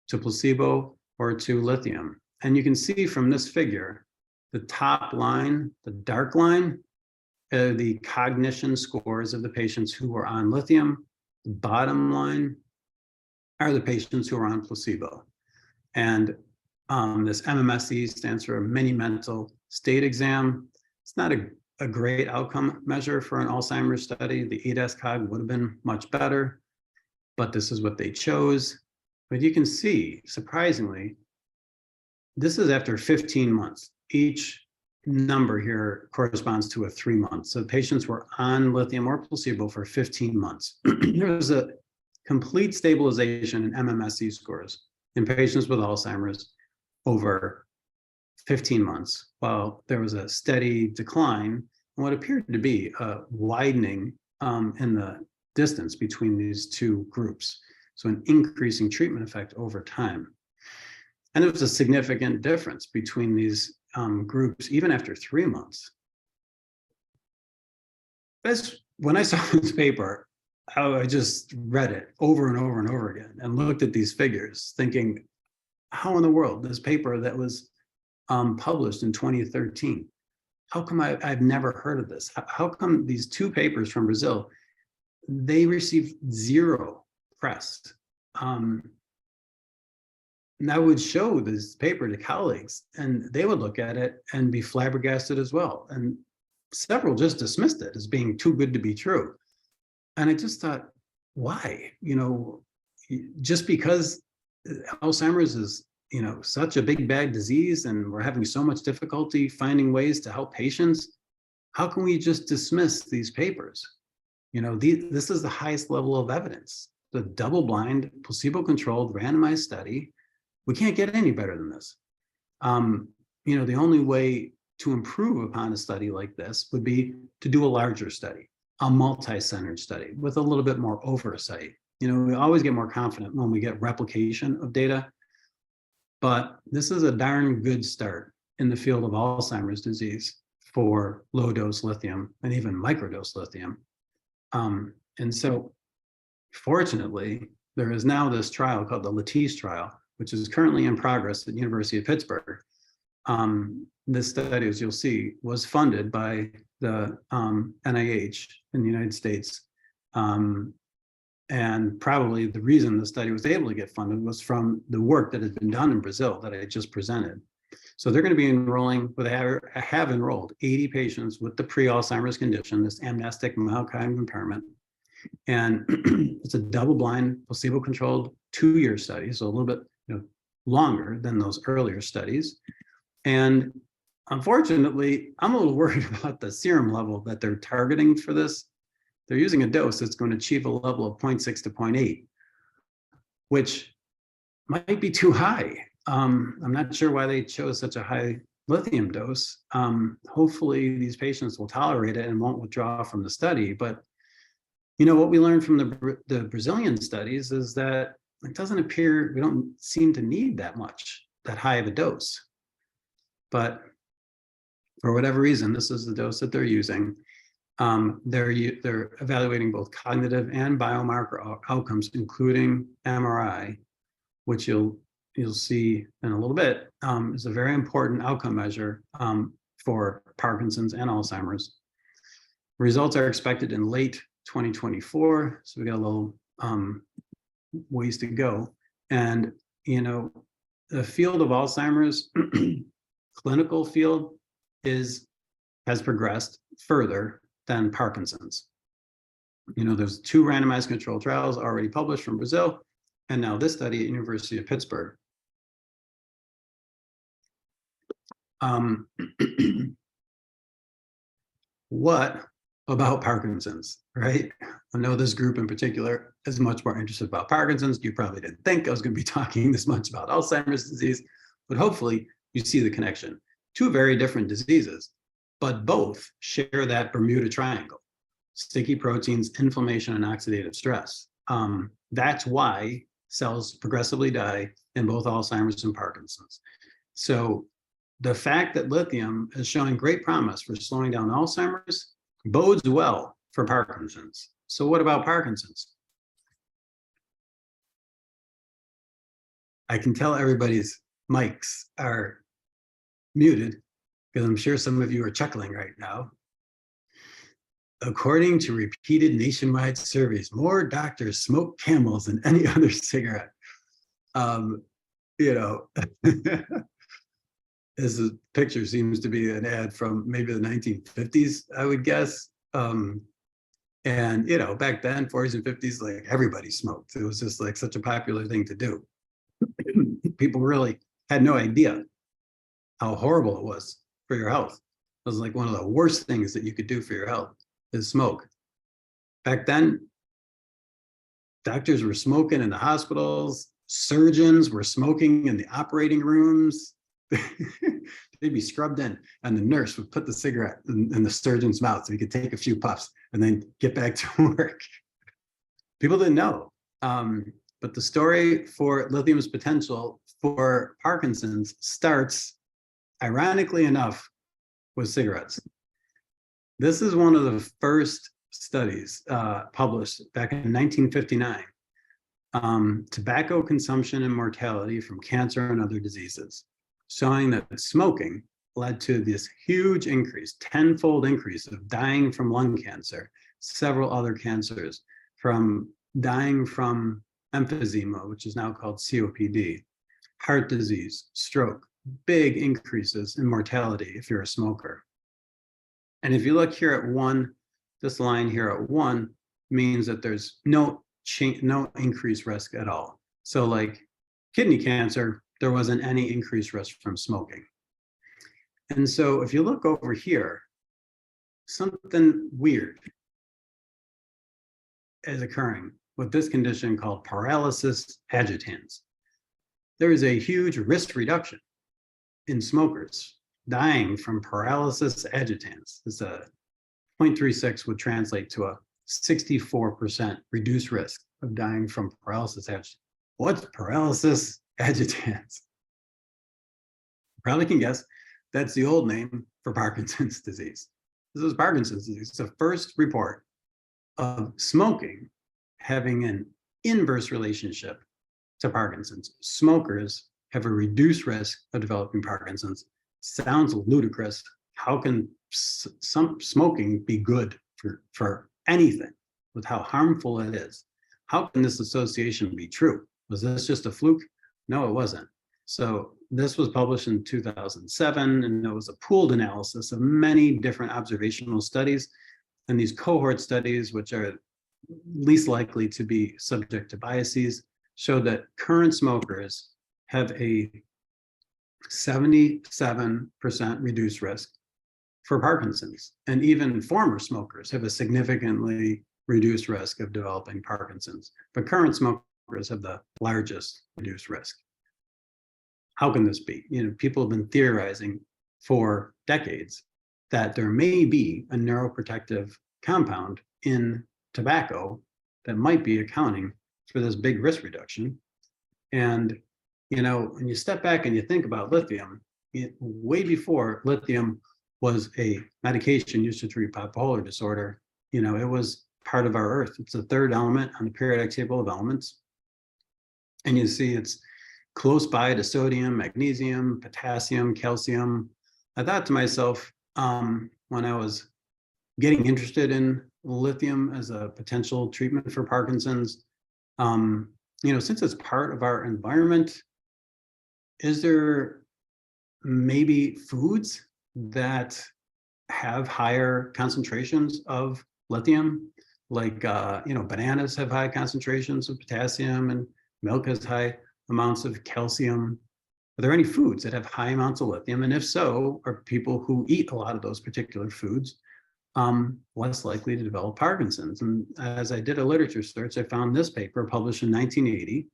Speaker 1: to placebo or to lithium. And you can see from this figure, the top line, the dark line, the cognition scores of the patients who were on lithium. The bottom line are the patients who are on placebo. And this MMSE stands for a mini mental state exam. It's not a great outcome measure for an Alzheimer's study. The ADAS-Cog would have been much better, but this is what they chose. But you can see, surprisingly, this is after 15 months. Each number here corresponds to a 3 months. So patients were on lithium or placebo for 15 months. There was a complete stabilization in MMSE scores in patients with Alzheimer's over 15 months, while there was a steady decline in what appeared to be a widening in the distance between these two groups. So an increasing treatment effect over time. And there was a significant difference between these groups, even after 3 months. When I saw this paper, I just read it over and over and over again and looked at these figures thinking, how in the world, this paper that was published in 2013, how come I've never heard of this? How come these two papers from Brazil, they received 0 press? And I would show this paper to colleagues and they would look at it and be flabbergasted as well. And several just dismissed it as being too good to be true. And I just thought, why? You know, just because Alzheimer's is, you know, such a big bad disease and we're having so much difficulty finding ways to help patients, how can we just dismiss these papers? You know, this is the highest level of evidence, the double-blind, placebo-controlled, randomized study. We can't get any better than this. You know, the only way to improve upon a study like this would be to do a larger study, a multi-centered study with a little bit more oversight. You know, we always get more confident when we get replication of data, but this is a darn good start in the field of Alzheimer's disease for low-dose lithium and even microdose lithium. And so, fortunately, there is now this trial called the Lithium trial, which is currently in progress at the University of Pittsburgh. This study, as you'll see, was funded by the NIH in the United States. And probably the reason the study was able to get funded was from the work that had been done in Brazil that I just presented. So they're going to be enrolling, but they have enrolled 80 patients with the pre-Alzheimer's condition, this amnestic mild cognitive impairment. And it's a double-blind, placebo-controlled 2-year study, so a little bit longer than those earlier studies. And unfortunately, I'm a little worried about the serum level that they're targeting for this. They're using a dose that's going to achieve a level of 0.6 to 0.8, which might be too high. I'm not sure why they chose such a high lithium dose. Hopefully these patients will tolerate it and won't withdraw from the study. But you know, what we learned from the Brazilian studies is that it doesn't appear, we don't seem to need that high of a dose. But For whatever reason, this is the dose that they're using. They're evaluating both cognitive and biomarker outcomes, including MRI, which you'll see in a little bit, is a very important outcome measure for Parkinson's and Alzheimer's. Results are expected in late 2024, so we got a little ways to go. And the field of Alzheimer's, clinical field, has progressed further than Parkinson's. There's 2 randomized controlled trials already published from Brazil, and now this study at University of Pittsburgh. What about Parkinson's, right? I know this group in particular is much more interested about Parkinson's. You probably didn't think I was going to be talking this much about Alzheimer's disease, but hopefully you see the connection. 2 very different diseases, but both share that Bermuda triangle: sticky proteins, inflammation, and oxidative stress. That's why cells progressively die in both Alzheimer's and Parkinson's. So the fact that lithium is showing great promise for slowing down Alzheimer's bodes well for Parkinson's. So what about Parkinson's? I can tell everybody's mics are muted because I'm sure some of you are chuckling right now. According to repeated nationwide surveys, more doctors smoke Camels than any other cigarette. This picture seems to be an ad from maybe the 1950s, I would guess. And back then, 40s and 50s, like everybody smoked. It was just like such a popular thing to do. People really had no idea how horrible it was for your health. It was like one of the worst things that you could do for your health is smoke. Back then, doctors were smoking in the hospitals, surgeons were smoking in the operating rooms. They'd be scrubbed in, and the nurse would put the cigarette in the surgeon's mouth so he could take a few puffs and then get back to work. People didn't know. But the story for lithium's potential for Parkinson's starts, ironically enough, with cigarettes. This is one of the first studies published back in 1959. Tobacco consumption and mortality from cancer and other diseases, showing that smoking led to this huge increase, 10-fold increase of dying from lung cancer, several other cancers, from dying from emphysema, which is now called COPD, heart disease, stroke, big increases in mortality if you're a smoker. And if you look here at 1, this line here at 1 means that there's no increased risk at all. So like kidney cancer, there wasn't any increased risk from smoking. And so if you look over here, something weird is occurring with this condition called paralysis agitans. There is a huge risk reduction in smokers dying from paralysis agitans. It's a 0.36 would translate to a 64% reduced risk of dying from paralysis agitans. What's paralysis agitans? Probably can guess that's the old name for Parkinson's disease. This is Parkinson's disease. It's the first report of smoking having an inverse relationship to Parkinson's. Smokers have a reduced risk of developing Parkinson's. Sounds ludicrous. How can some smoking be good for anything with how harmful it is? How can this association be true? Was this just a fluke? No, it wasn't. So this was published in 2007, and it was a pooled analysis of many different observational studies. And these cohort studies, which are least likely to be subject to biases, showed that current smokers have a 77% reduced risk for Parkinson's. And even former smokers have a significantly reduced risk of developing Parkinson's. But current smokers have the largest reduced risk. How can this be? People have been theorizing for decades that there may be a neuroprotective compound in tobacco that might be accounting for this big risk reduction. And, when you step back and you think about lithium, way before lithium was a medication used to treat bipolar disorder. You know, it was part of our earth. It's the third element on the periodic table of elements. And you see it's close by to sodium, magnesium, potassium, calcium. I thought to myself, when I was getting interested in lithium as a potential treatment for Parkinson's, you know, since it's part of our environment, is there maybe foods that have higher concentrations of lithium? Like, you know, bananas have high concentrations of potassium, and milk has high amounts of calcium. Are there any foods that have high amounts of lithium? And if so, are people who eat a lot of those particular foods less likely to develop Parkinson's? And as I did a literature search, I found this paper published in 1980,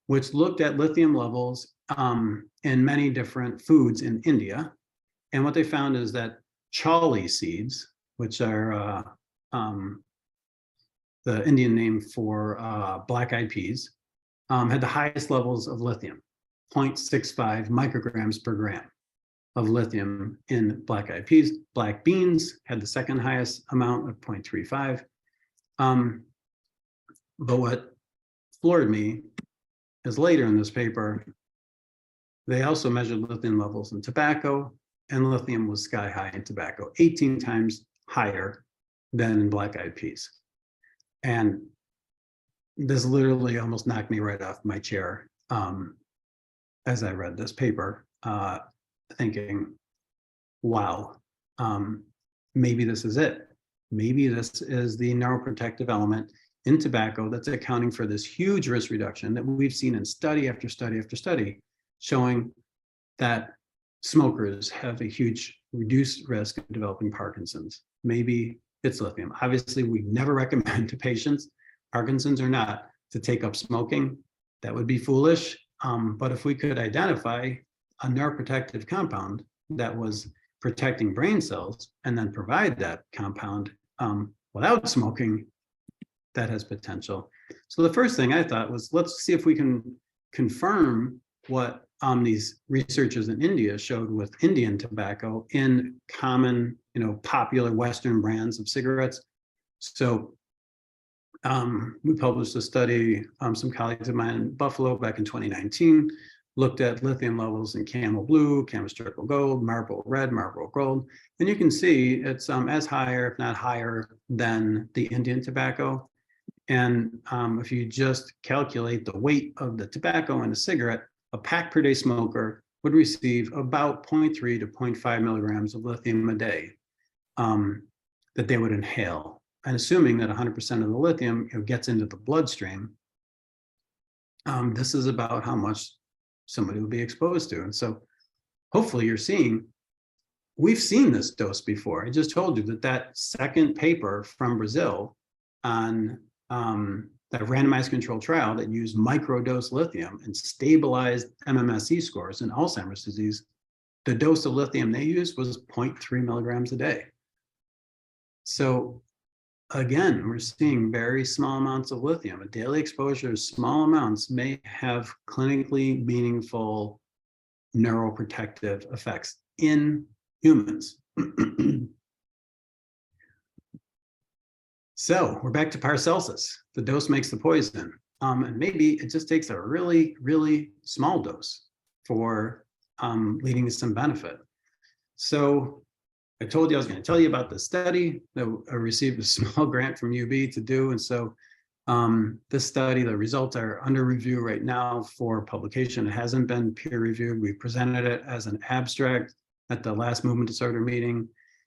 Speaker 1: which looked at lithium levels in many different foods in India. And what they found is that chawli seeds, which are the Indian name for black-eyed peas, had the highest levels of lithium, 0.65 micrograms per gram of lithium in black-eyed peas. Black beans had the second highest amount of 0.35. But what floored me is later in this paper, they also measured lithium levels in tobacco, and lithium was sky high in tobacco, 18 times higher than in black-eyed peas. And this literally almost knocked me right off my chair as I read this paper, thinking, wow, maybe this is it. Maybe this is the neuroprotective element in tobacco that's accounting for this huge risk reduction that we've seen in study after study after study, showing that smokers have a huge reduced risk of developing Parkinson's. Maybe it's lithium. Obviously, we never recommend to patients, Parkinson's or not, to take up smoking. That would be foolish. But if we could identify a neuroprotective compound that was protecting brain cells and then provide that compound without smoking, that has potential. So the first thing I thought was, let's see if we can confirm what these researchers in India showed with Indian tobacco in common, popular Western brands of cigarettes. So we published a study, some colleagues of mine in Buffalo back in 2019, looked at lithium levels in Camel Blue, Camel Circle Gold, Marlboro Red, Marlboro Gold, and you can see it's as higher, if not higher, than the Indian tobacco. And if you just calculate the weight of the tobacco in a cigarette, a pack per day smoker would receive about 0.3 to 0.5 milligrams of lithium a day that they would inhale. And assuming that 100% of the lithium gets into the bloodstream, this is about how much somebody would be exposed to. And so hopefully you're seeing, we've seen this dose before. I just told you that second paper from Brazil on that randomized controlled trial that used microdose lithium and stabilized MMSE scores in Alzheimer's disease, the dose of lithium they used was 0.3 milligrams a day. So again, we're seeing very small amounts of lithium. A daily exposure of small amounts may have clinically meaningful neuroprotective effects in humans. So we're back to Paracelsus. The dose makes the poison. And maybe it just takes a really, really small dose for leading to some benefit. So I told you I was going to tell you about the study that I received a small grant from UB to do. And so this study, the results are under review right now for publication. It hasn't been peer reviewed. We presented it as an abstract at the last movement disorder meeting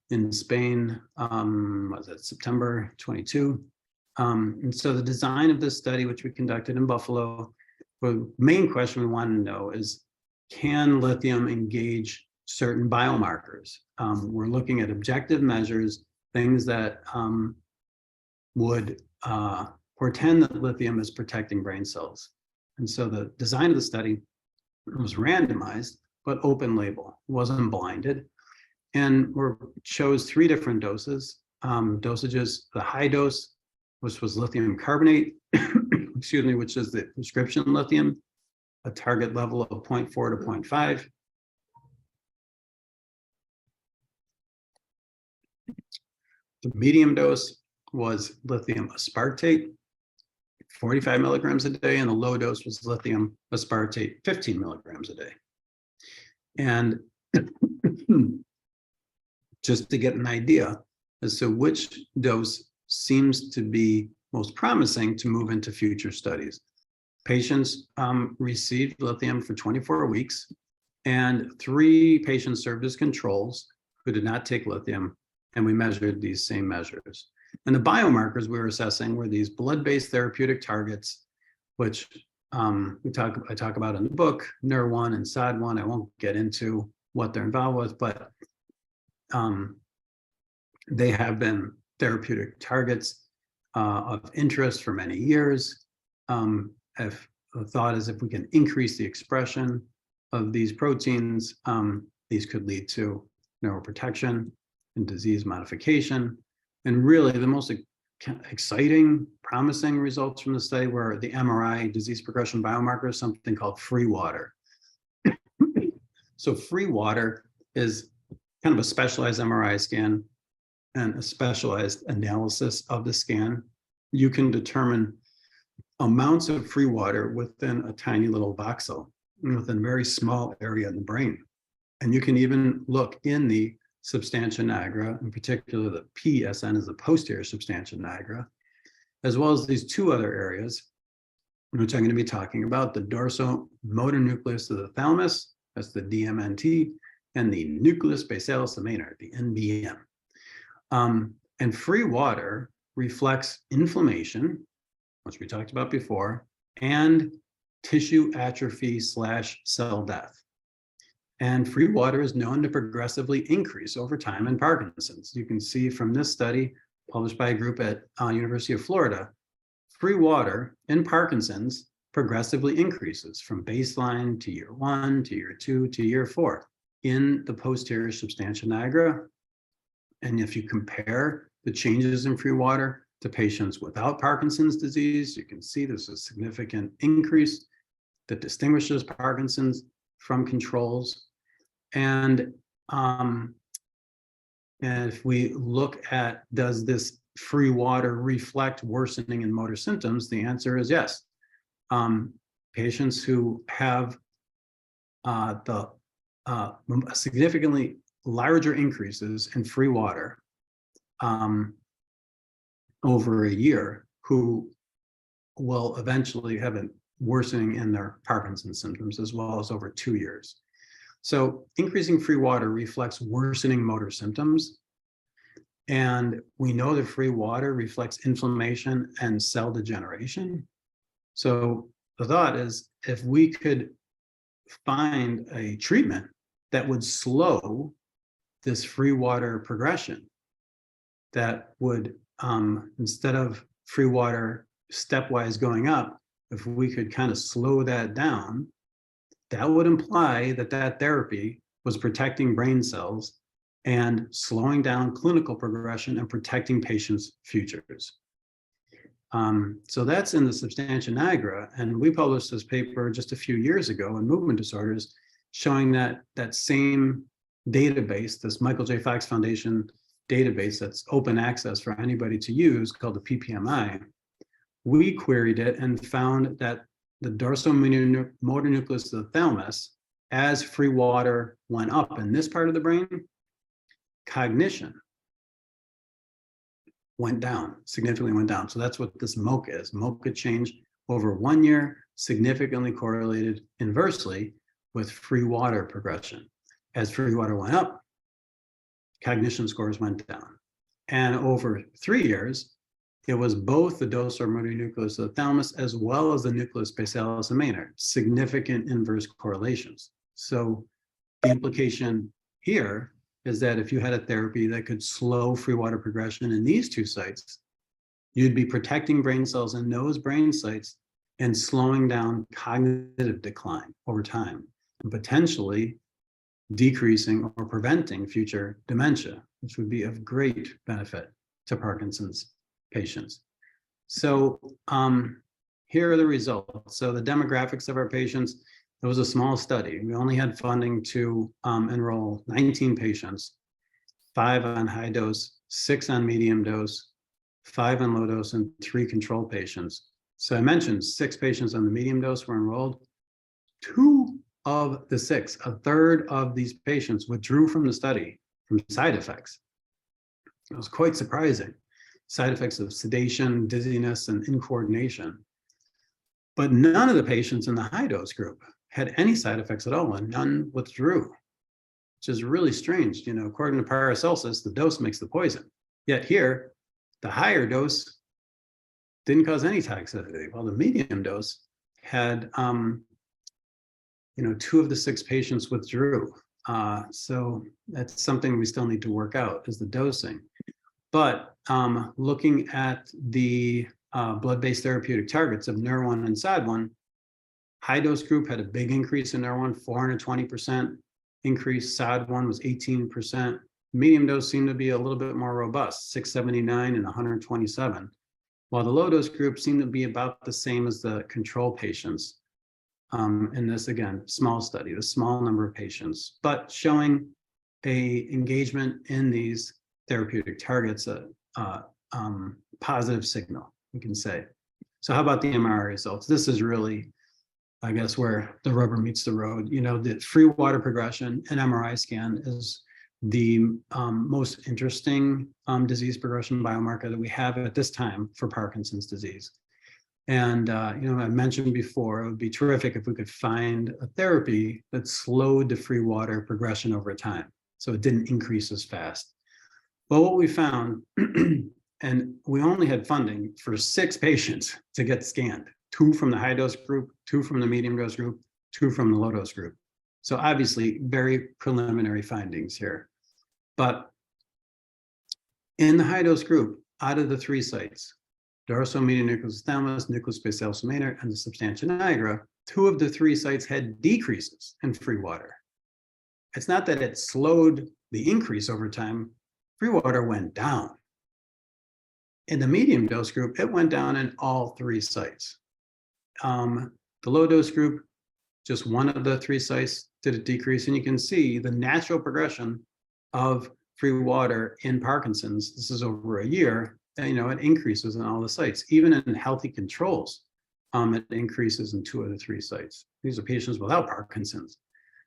Speaker 1: in Spain, was it September 22? And so the design of this study, which we conducted in Buffalo, the main question we wanted to know is, can lithium engage certain biomarkers? We're looking at objective measures, things that would portend that lithium is protecting brain cells. And so the design of the study was randomized, but open label, wasn't blinded. And we chose 3 different doses, dosages, the high dose, which was lithium carbonate, excuse me, which is the prescription lithium, a target level of 0.4 to 0.5. The medium dose was lithium aspartate, 45 milligrams a day, and the low dose was lithium aspartate, 15 milligrams a day. And just to get an idea as to which dose seems to be most promising to move into future studies. Patients received lithium for 24 weeks, and 3 patients served as controls who did not take lithium, and we measured these same measures. And the biomarkers we were assessing were these blood-based therapeutic targets, which I talk about in the book, NER1 and SOD1. I won't get into what they're involved with, but they have been therapeutic targets of interest for many years. If the thought is if we can increase the expression of these proteins, these could lead to neuroprotection and disease modification. And really the most exciting, promising results from the study were the MRI disease progression biomarker, something called free water. So free water is kind of a specialized MRI scan and a specialized analysis of the scan. You can determine amounts of free water within a tiny little voxel, within a very small area in the brain. And you can even look in the substantia nigra, in particular the PSN is the posterior substantia nigra, as well as these 2 other areas, which I'm going to be talking about, the dorsomotor nucleus of the thalamus, that's the DMNT, and the nucleus basalis of Maynard, the NBM. And free water reflects inflammation, which we talked about before, and tissue atrophy / cell death. And free water is known to progressively increase over time in Parkinson's. You can see from this study published by a group at University of Florida, free water in Parkinson's progressively increases from baseline to year 1 to year 2 to year 4 in the posterior substantia nigra. And if you compare the changes in free water to patients without Parkinson's disease, you can see there's a significant increase that distinguishes Parkinson's from controls. And if we look at, does this free water reflect worsening in motor symptoms, the answer is yes. Patients who have significantly larger increases in free water over a year, who will eventually have a worsening in their Parkinson's symptoms, as well as over 2 years. So increasing free water reflects worsening motor symptoms. And we know that free water reflects inflammation and cell degeneration. So the thought is, if we could find a treatment that would slow this free water progression, that would, instead of free water stepwise going up, if we could kind of slow that down, that would imply that that therapy was protecting brain cells and slowing down clinical progression and protecting patients' futures. So that's in the substantia nigra, and we published this paper just a few years ago in Movement Disorders, showing that that same database, this Michael J. Fox Foundation database that's open access for anybody to use, called the PPMI, we queried it and found that the dorsomotor nucleus of the thalamus, as free water went up in this part of the brain, cognition went down, significantly went down. So that's what this MoCA is. MoCA change over 1 year significantly correlated inversely with free water progression. As free water went up, cognition scores went down. And over 3 years, it was both the dorsomotor nucleus of the thalamus as well as the nucleus basalis of Maynard, significant inverse correlations. So the implication here is that if you had a therapy that could slow free water progression in these 2 sites, you'd be protecting brain cells in those brain sites and slowing down cognitive decline over time, and potentially decreasing or preventing future dementia, which would be of great benefit to Parkinson's patients. So here are the results. So the demographics of our patients, it was a small study. We only had funding to enroll 19 patients, 5 on high dose 6 on medium dose, 5 on low dose, and 3 control patients. So I mentioned 6 patients on the medium dose were enrolled. 2 of the 6, a third of these patients, withdrew from the study from side effects. It was quite surprising. Side effects of sedation, dizziness, and incoordination. But none of the patients in the high dose group had any side effects at all, and none withdrew, which is really strange. You know, according to Paracelsus, the dose makes the poison. Yet here, the higher dose didn't cause any toxicity, while the medium dose had, 2 of the 6 patients withdrew. So that's something we still need to work out, is the dosing. But looking at the blood-based therapeutic targets of NER1 and SOD1, high dose group had a big increase in NER1, 420% increase. SOD1 was 18%. Medium dose seemed to be a little bit more robust, 679 and 127, while the low dose group seemed to be about the same as the control patients. In this, again, small study, the small number of patients, but showing a engagement in these therapeutic targets, a positive signal, we can say. So how about the MRI results? This is really, I guess, where the rubber meets the road. You know, the free water progression and MRI scan is the most interesting disease progression biomarker that we have at this time for Parkinson's disease. And, I mentioned before, it would be terrific if we could find a therapy that slowed the free water progression over time, so it didn't increase as fast. Well, what we found, and we only had funding for 6 patients to get scanned, 2 from the high dose group, 2 from the medium dose group, 2 from the low dose group. So obviously very preliminary findings here. But in the high dose group, out of the 3 sites, dorsomedial nucleus thalamus, nucleus basalis minor, and the substantia nigra, 2 of the 3 sites had decreases in free water. It's not that it slowed the increase over time, free water went down. In the medium dose group, it went down in all 3 sites. The low dose group, just 1 of the 3 sites did a decrease, and you can see the natural progression of free water in Parkinson's. This is over a year. It increases in all the sites, even in healthy controls. It increases in 2 of the 3 sites. These are patients without Parkinson's.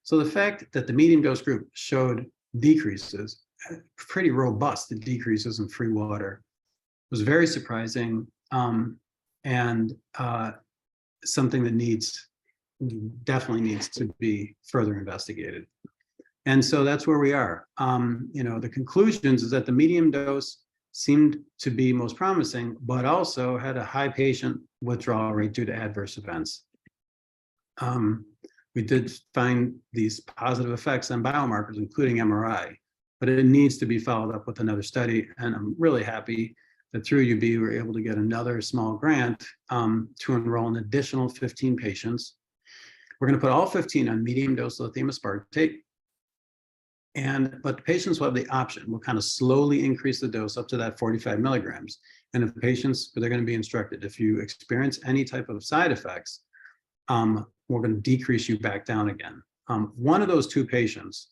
Speaker 1: So the fact that the medium dose group showed decreases, pretty robust decreases in free water, was very surprising, and something that definitely needs to be further investigated. And so that's where we are. The conclusions is that the medium dose seemed to be most promising, but also had a high patient withdrawal rate due to adverse events. We did find these positive effects on biomarkers, including MRI, but it needs to be followed up with another study. And I'm really happy that through UB, we were able to get another small grant to enroll an additional 15 patients. We're going to put all 15 on medium dose lithium aspartate. But the patients will have the option. We'll kind of slowly increase the dose up to that 45 milligrams. And if the patients, they're going to be instructed, if you experience any type of side effects, we're going to decrease you back down again. One of those 2 patients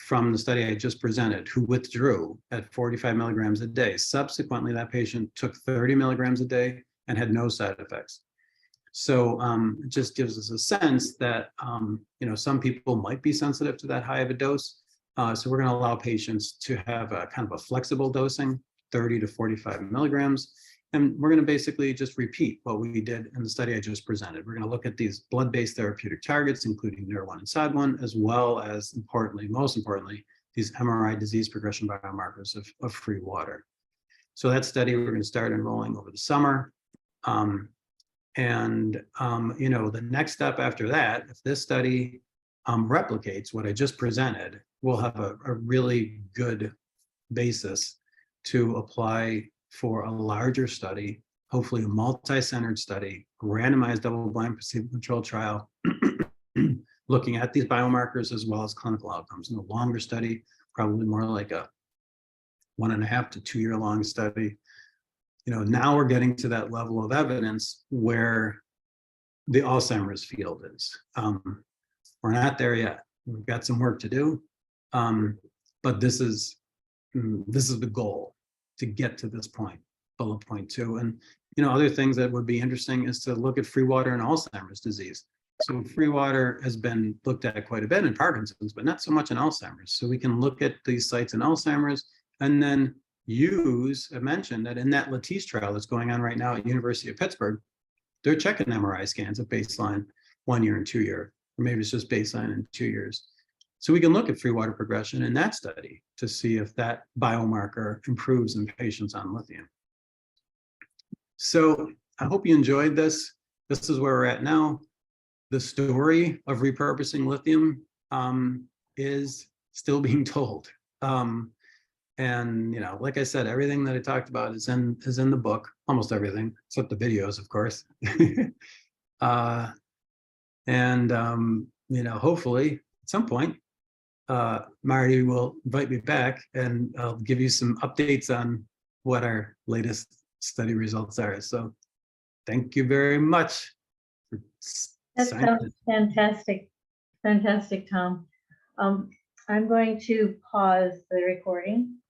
Speaker 1: from the study I just presented who withdrew at 45 milligrams a day, subsequently that patient took 30 milligrams a day and had no side effects. So it just gives us a sense that, some people might be sensitive to that high of a dose. So we're going to allow patients to have a kind of a flexible dosing, 30 to 45 milligrams. And we're going to basically just repeat what we did in the study I just presented. We're going to look at these blood-based therapeutic targets, including NER1 and SOD1, as well as, most importantly, these MRI disease progression biomarkers of free water. So that study we're going to start enrolling over the summer. The next step after that, if this study replicates what I just presented, we'll have a really good basis to apply for a larger study, hopefully a multi-centered study, randomized double-blind placebo-controlled trial, looking at these biomarkers as well as clinical outcomes. In a longer study, probably more like a 1.5 to 2 year long study. Now we're getting to that level of evidence where the Alzheimer's field is. We're not there yet. We've got some work to do, but this is the goal. to get to this point, bullet point 2. And, other things that would be interesting is to look at free water in Alzheimer's disease. So free water has been looked at quite a bit in Parkinson's, but not so much in Alzheimer's. So we can look at these sites in Alzheimer's and then I mentioned that in that Latisse trial that's going on right now at University of Pittsburgh, they're checking MRI scans at baseline 1 year and 2 year, or maybe it's just baseline in 2 years. So we can look at free water progression in that study to see if that biomarker improves in patients on lithium. So I hope you enjoyed this. This is where we're at now. The story of repurposing lithium is still being told. And like I said, everything that I talked about is in the book, almost everything, except the videos, of course. Hopefully at some point, Marty will invite me back and I'll give you some updates on what our latest study results are. So thank you very much.
Speaker 2: That sounds fantastic. Fantastic, Tom. I'm going to pause the recording.